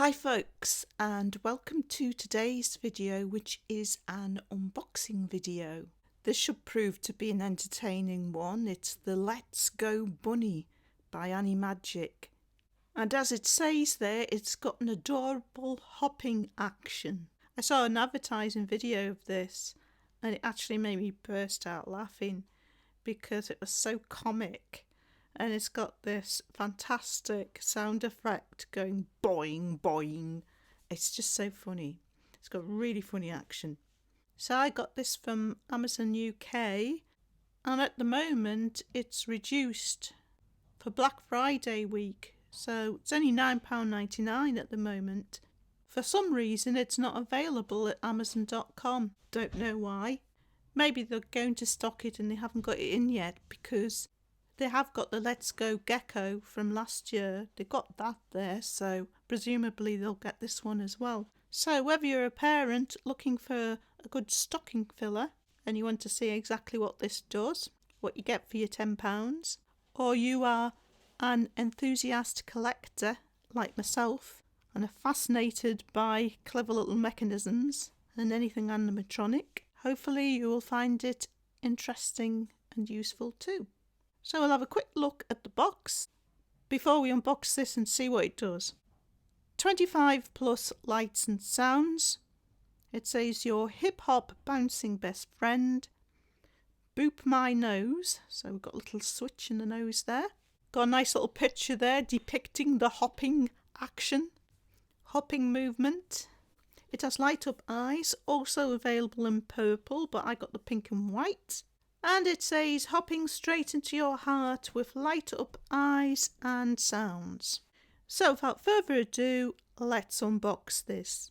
Hi folks, and welcome to today's video, which is an unboxing video. This should prove to be an entertaining one. It's the Let's Go Bunny by Animagic. And as it says there, it's got an adorable hopping action. I saw an advertising video of this and it actually made me burst out laughing because it was so comic. And it's got this fantastic sound effect going boing, boing. It's just so funny. It's got really funny action. So I got this from Amazon UK, and at the moment it's reduced for Black Friday week. So it's only £9.99 at the moment. For some reason it's not available at Amazon.com. Don't know why. Maybe they're going to stock it and they haven't got it in yet, because they have got the Let's Go Gecko from last year. They got that there, so presumably they'll get this one as well. So whether you're a parent looking for a good stocking filler and you want to see exactly what this does, what you get for your £10, or you are an enthusiast collector like myself and are fascinated by clever little mechanisms and anything animatronic, hopefully you will find it interesting and useful too. So we'll have a quick look at the box before we unbox this and see what it does. 25 plus lights and sounds. It says your hip hop bouncing best friend. Boop my nose. So we've got a little switch in the nose there. Got a nice little picture there depicting the hopping action. Hopping movement. It has light up eyes, also available in purple, but I got the pink and white. And it says hopping straight into your heart with light up eyes and sounds. So without further ado, let's unbox this.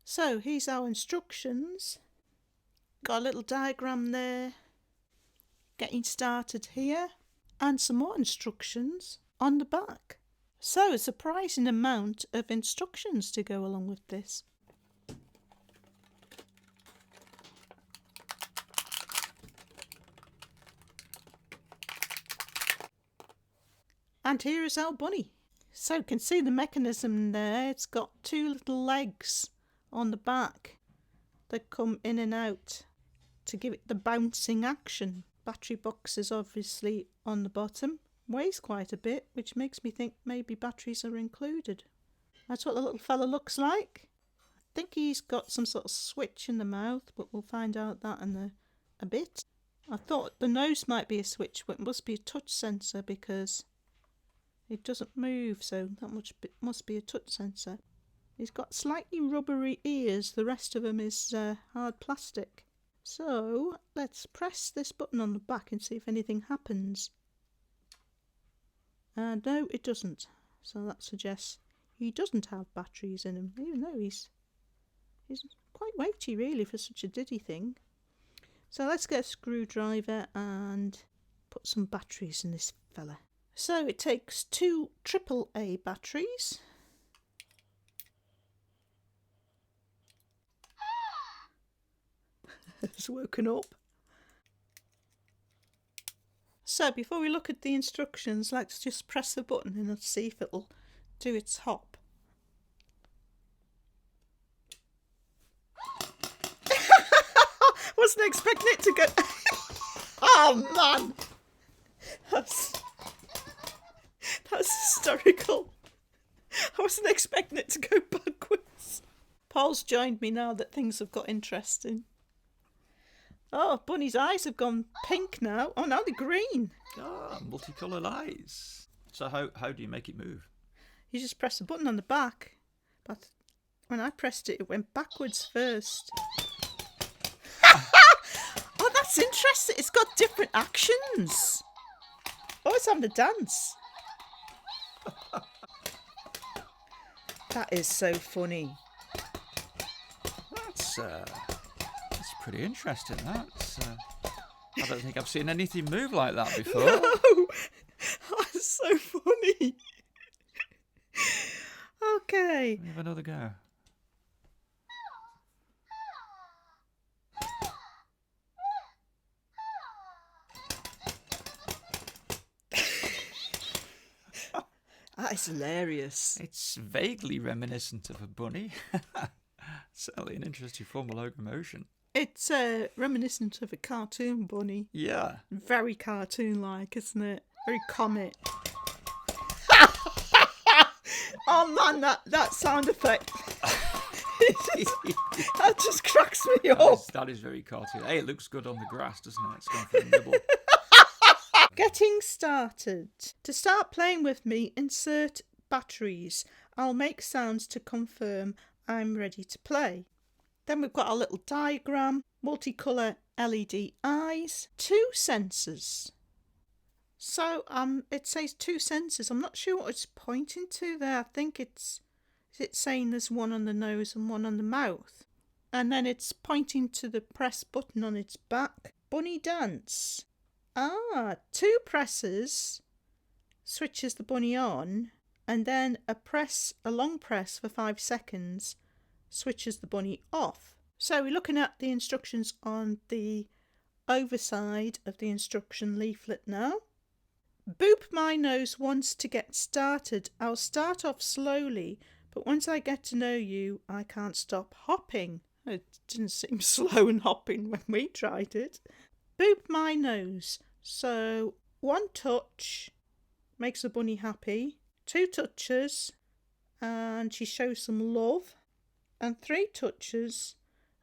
So here's our instructions. Got a little diagram there, getting started here, and some more instructions on the back. So a surprising amount of instructions to go along with this. And here is our bunny. So you can see the mechanism there. It's got two little legs on the back that come in and out to give it the bouncing action. Battery box is obviously on the bottom. Weighs quite a bit, which makes me think maybe batteries are included. That's what the little fella looks like. I think he's got some sort of switch in the mouth, but we'll find out that in a bit. I thought the nose might be a switch, but it must be a touch sensor because it doesn't move, so that must be a touch sensor. He's got slightly rubbery ears, the rest of him is hard plastic. So let's press this button on the back and see if anything happens. No, it doesn't. So that suggests he doesn't have batteries in him, even though he's quite weighty really for such a diddy thing. So let's get a screwdriver and put some batteries in this fella. So it takes two AAA batteries. It's woken up. So before we look at the instructions, let's just press the button and let's see if it'll do its hop. Wasn't expecting it to go. Oh man, that's hysterical. I wasn't expecting it to go backwards. Paul's joined me now that things have got interesting. Oh, Bunny's eyes have gone pink now. Oh, now they're green. Ah, multicolored eyes. So how do you make it move? You just press the button on the back. But when I pressed it, it went backwards first. Oh, that's interesting. It's got different actions. Oh, it's having a dance. That is so funny. That's pretty interesting. I don't think I've seen anything move like that before. No, that's so try. Have another go. That is hilarious. It's vaguely reminiscent of a bunny. Certainly an interesting form of locomotion. It's reminiscent of a cartoon bunny. Yeah. Very cartoon-like, isn't it? Very comic. Oh man, that sound effect. That just cracks me up. That is very cartoon. Hey, it looks good on the grass, doesn't it? It's gone for a nibble. Getting started. To start playing with me, insert batteries. I'll make sounds to confirm I'm ready to play. Then we've got our little diagram, multicolour LED eyes, 2 sensors. So it says 2 sensors. I'm not sure what it's pointing to there. I think is it saying there's one on the nose and one on the mouth? And then it's pointing to the press button on its back. Bunny dance. 2 presses switches the bunny on, and then a long press for 5 seconds switches the bunny off. So we're looking at the instructions on the overside of the instruction leaflet now. Boop my nose once to get started. I'll start off slowly, but once I get to know you, I can't stop hopping. It didn't seem slow and hopping when we tried it. Boop my nose. So 1 touch makes the bunny happy, 2 touches and she shows some love, and 3 touches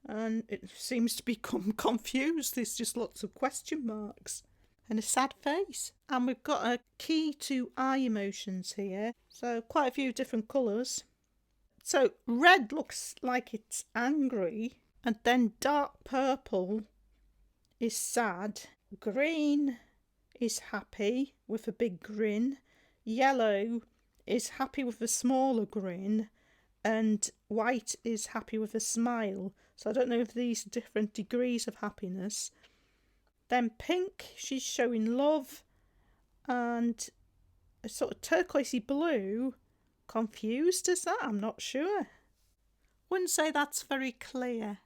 and it seems to become confused. There's just lots of question marks and a sad face. And we've got a key to eye emotions here, so quite a few different colours. So red looks like it's angry, and then dark purple is sad. Green is happy with a big grin. Yellow is happy with a smaller grin. And white is happy with a smile. So I don't know if these are different degrees of happiness. Then pink, she's showing love. And a sort of turquoisey blue. Confused is that? I'm not sure. Wouldn't say that's very clear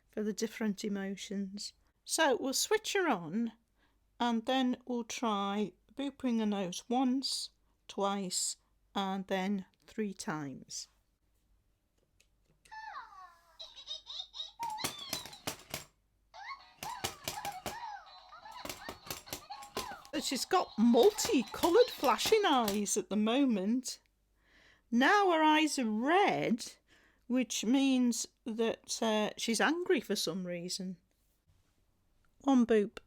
for the different emotions. So we'll switch her on, and then we'll try booping the nose once, twice, and then 3 times. She's got multicoloured flashing eyes at the moment. Now her eyes are red, which means that she's angry for some reason. 1 boop.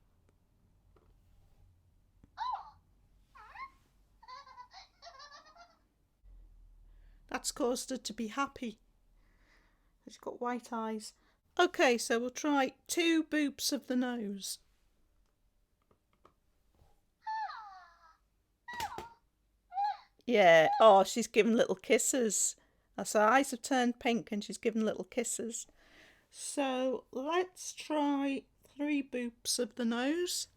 That's caused her to be happy. She's got white eyes. Okay, so we'll try 2 boops of the nose. Yeah, oh, she's giving little kisses. As her eyes have turned pink and she's giving little kisses. So let's try 3 boops of the nose.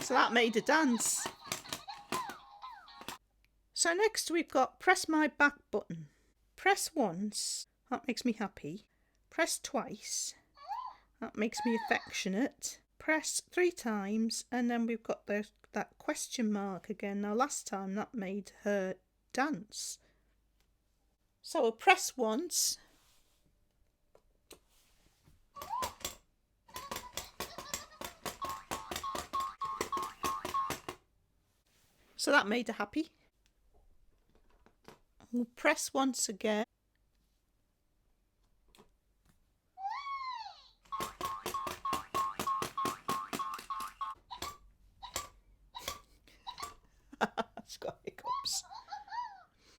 So that made a dance. So next we've got press my back button. Press once, that makes me happy. Press twice, that makes me affectionate. Press 3 times, and then we've got that question mark again. Now last time that made her dance. So we'll press once. So that made her happy. We'll press once again. It's got hiccups.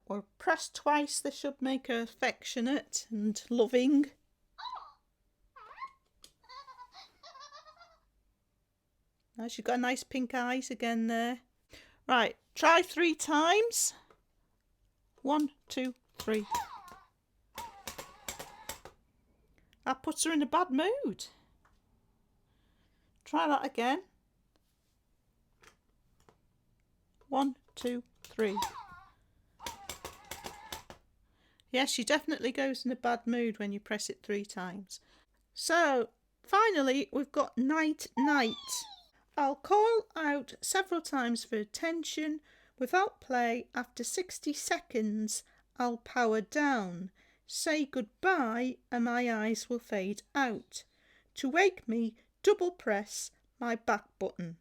Or press twice, this should make her affectionate and loving. Now she's got nice pink eyes again there. Right, try 3 times. 1, 2, 3. That puts her in a bad mood. Try that again. 1, 2, 3. Yes, she definitely goes in a bad mood when you press it 3 times. So, finally, we've got night, night. I'll call out several times for attention. Without play, after 60 seconds, I'll power down. Say goodbye and my eyes will fade out. To wake me, double press my back button.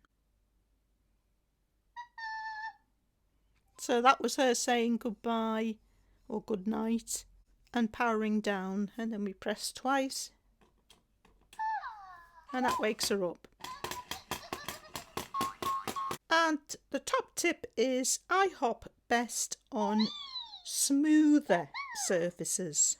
So that was her saying goodbye or good night and powering down, and then we press twice and that wakes her up. And the top tip is I hop best on smoother surfaces.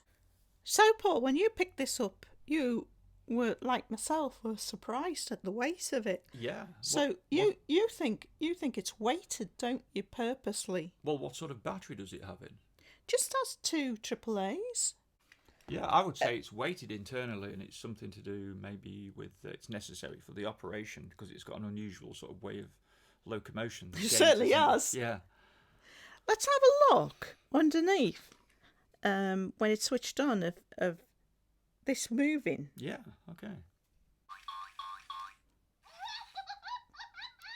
So Paul, when you picked this up, you were like myself, were surprised at the weight of it. Yeah. So you think it's weighted, don't you, purposely? Well, what sort of battery does it have in? Just has 2 AAAs. Yeah, I would say it's weighted internally, and it's something to do maybe with it's necessary for the operation because it's got an unusual sort of way of locomotion. It certainly has. Yeah. Let's have a look underneath when it's switched on of this moving. Yeah. Okay.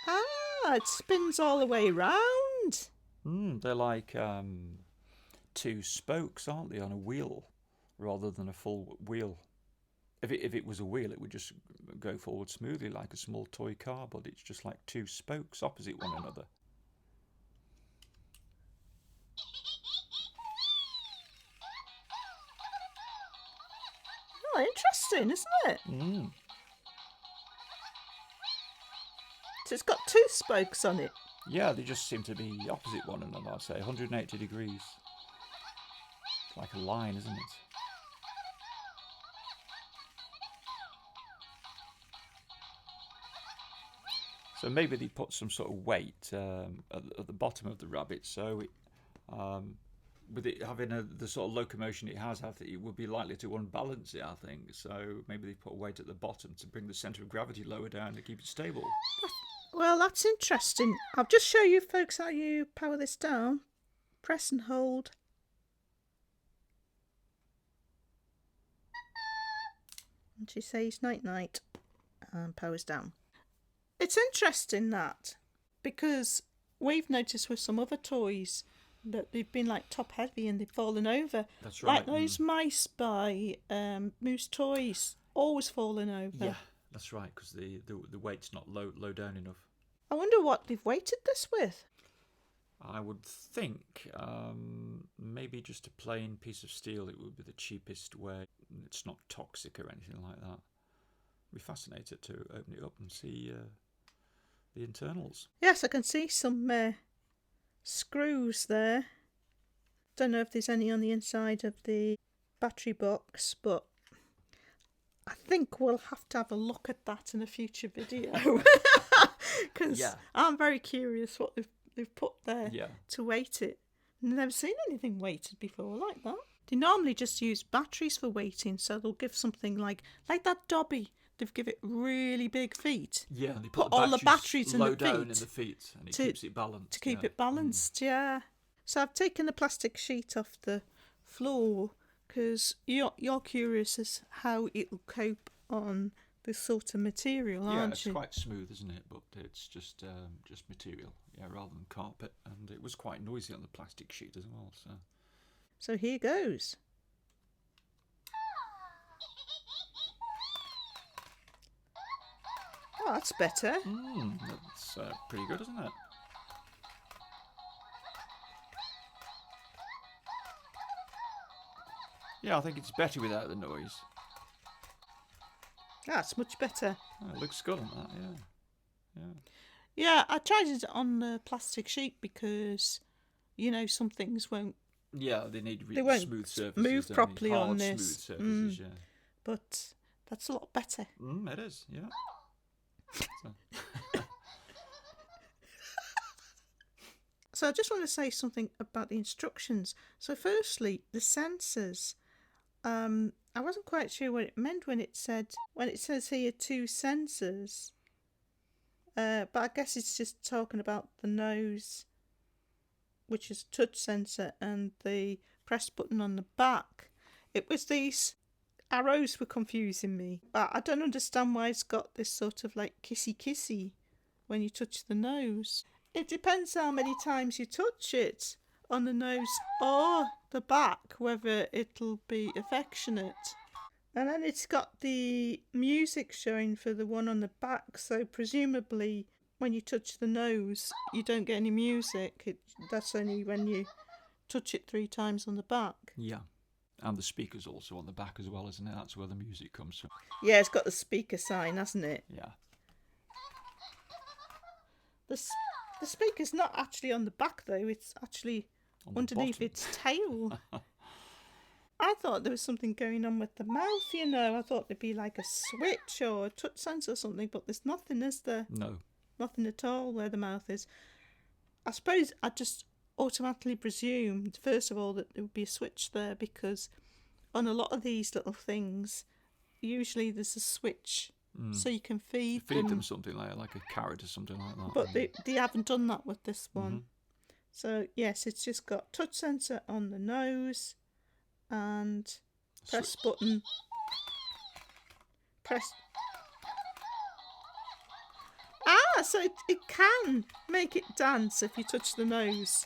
Ah, it spins all the way round. They're like 2 spokes, aren't they, on a wheel, rather than a full wheel. If it was a wheel, it would just go forward smoothly like a small toy car, but it's just like 2 spokes opposite one another. Oh, interesting, isn't it? So it's got 2 spokes on it. Yeah, they just seem to be opposite one another, I'd say, 180 degrees. It's like a line, isn't it? So maybe they put some sort of weight at the bottom of the rabbit, so with it having the sort of locomotion it has, I think it would be likely to unbalance it, I think. So maybe they put weight at the bottom to bring the centre of gravity lower down to keep it stable. Well, that's interesting. I'll just show you folks how you power this down. Press and hold. And she says night night and powers down. It's interesting that, because we've noticed with some other toys that they've been like top heavy and they've fallen over. That's right. Like those mice by Moose Toys, always falling over. Yeah, that's right, because the weight's not low down enough. I wonder what they've weighted this with. I would think maybe just a plain piece of steel. It would be the cheapest way. It's not toxic or anything like that. I'd be fascinated to open it up and see the internals. Yes, I can see some screws there. Don't know if there's any on the inside of the battery box, but I think we'll have to have a look at that in a future video. Because I'm very curious what they've put there to weight it. I've never seen anything weighted before like that. They normally just use batteries for weighting, so they'll give something like that Dobby. They've given it really big feet. Yeah, and they put all the batteries in low the down feet in the feet, and it keeps it balanced. To keep it balanced, yeah. So I've taken the plastic sheet off the floor because you're curious as how it'll cope on this sort of material, aren't you? Yeah, it's quite smooth, isn't it? But it's just material, rather than carpet. And it was quite noisy on the plastic sheet as well. So here goes. Oh, that's better. That's pretty good, isn't it? Yeah, I think it's better without the noise. That's much better. Oh, it looks good on that, yeah. Yeah, I tried it on the plastic sheet because, some things won't. Yeah, they need smooth surfaces. Move properly on this. Smooth surfaces, yeah. But that's a lot better. It is, yeah. So. So I just want to say something about the instructions. So firstly, the sensors. I wasn't quite sure what it meant when it says here 2 sensors. But I guess it's just talking about the nose, which is a touch sensor, and the press button on the back. It was these arrows were confusing me. But I don't understand why it's got this sort of like kissy when you touch the nose. It depends how many times you touch it on the nose or the back, whether it'll be affectionate. And then it's got the music showing for the one on the back, so presumably when you touch the nose you don't get any music. That's only when you touch it 3 times on the back. Yeah. And the speaker's also on the back as well, isn't it? That's where the music comes from. Yeah, it's got the speaker sign, hasn't it? Yeah. The speaker's not actually on the back though, it's actually underneath its tail. I thought there was something going on with the mouth, you know. I thought there'd be like a switch or a touch sensor or something, but there's nothing, is there? No. Nothing at all where the mouth is. I suppose I just automatically presumed, first of all, that there would be a switch there, because on a lot of these little things, usually there's a switch so you can feed them something like a carrot or something like that. But they haven't done that with this one. So yes, it's just got touch sensor on the nose and press button. So it can make it dance if you touch the nose.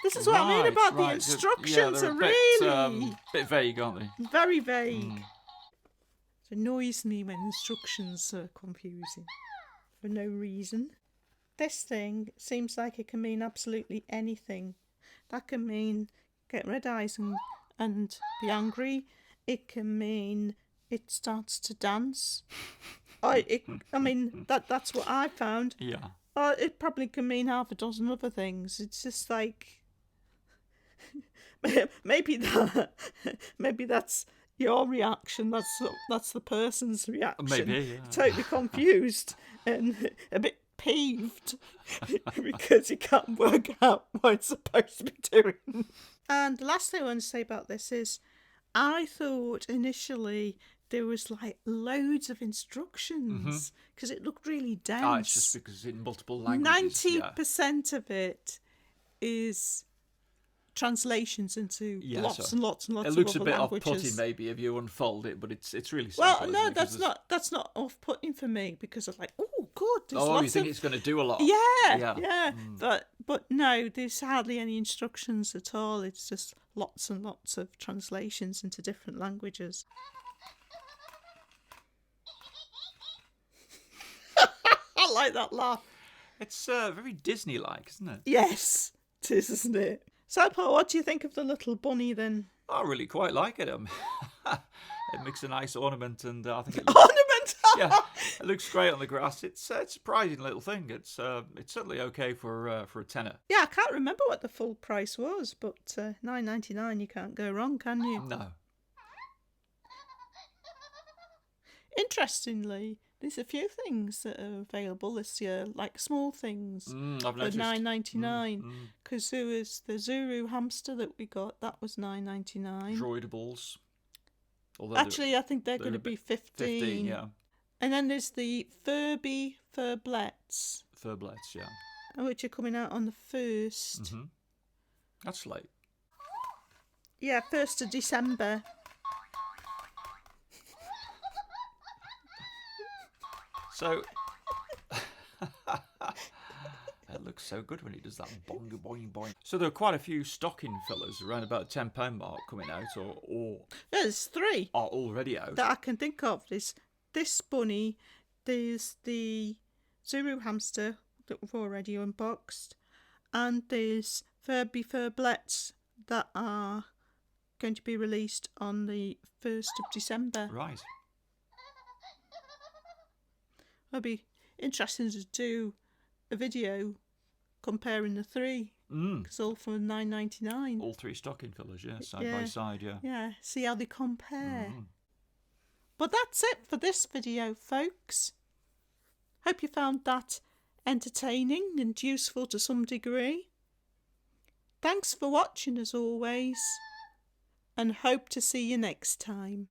This is what I mean about the instructions. They're really bit vague, aren't they? very vague. It annoys me when instructions are confusing for no reason. This thing seems like it can mean absolutely anything. That can mean get red eyes and be angry. It can mean it starts to dance. That's what I found. Yeah. Or it probably can mean half a dozen other things. It's just like maybe that's your reaction. That's the person's reaction. Maybe, yeah. Totally confused and a bit peeved because he can't work out what it's supposed to be doing. And the last thing I want to say about this is, I thought initially there was like loads of instructions because it looked really dense. It's just because it's in multiple languages. 90% of it is translations into lots and lots and lots of other languages. It looks a bit off-putting maybe if you unfold it, but it's really simple. Well, no, that's not off-putting for me, because I'm like, oh, good. You think it's going to do a lot? Yeah. But no, there's hardly any instructions at all. It's just lots and lots of translations into different languages. I like that laugh. It's very Disney-like, isn't it? Yes, it is, isn't it? So, Paul, what do you think of the little bunny then? I really quite like it. It makes a nice ornament, and I think it Ornament! it looks great on the grass. It's a surprising little thing. It's certainly okay for a tenner. Yeah, I can't remember what the full price was, but $9.99, you can't go wrong, can you? No. Interestingly, there's a few things that are available this year, like small things I've noticed. for $9.99. Because there was the Zuru hamster that we got, that was $9.99. Droidables. Actually, I think they're going to be 15. 15, yeah. And then there's the Furby Furblets. Furblets, yeah. Which are coming out on the 1st. That's late. Yeah, 1st of December. So, it looks so good when he does that boing, boing, boing. So there are quite a few stocking fillers around about the £10 mark coming out, or there's 3 are already out. that I can think of. There's this bunny, there's the Zuru hamster that we've already unboxed, and there's Furby Furblets that are going to be released on the 1st of December. Right. It'll be interesting to do a video comparing the 3, because all for $9.99. All 3 stocking fillers, side by side, Yeah, see how they compare. But that's it for this video, folks. Hope you found that entertaining and useful to some degree. Thanks for watching as always, and hope to see you next time.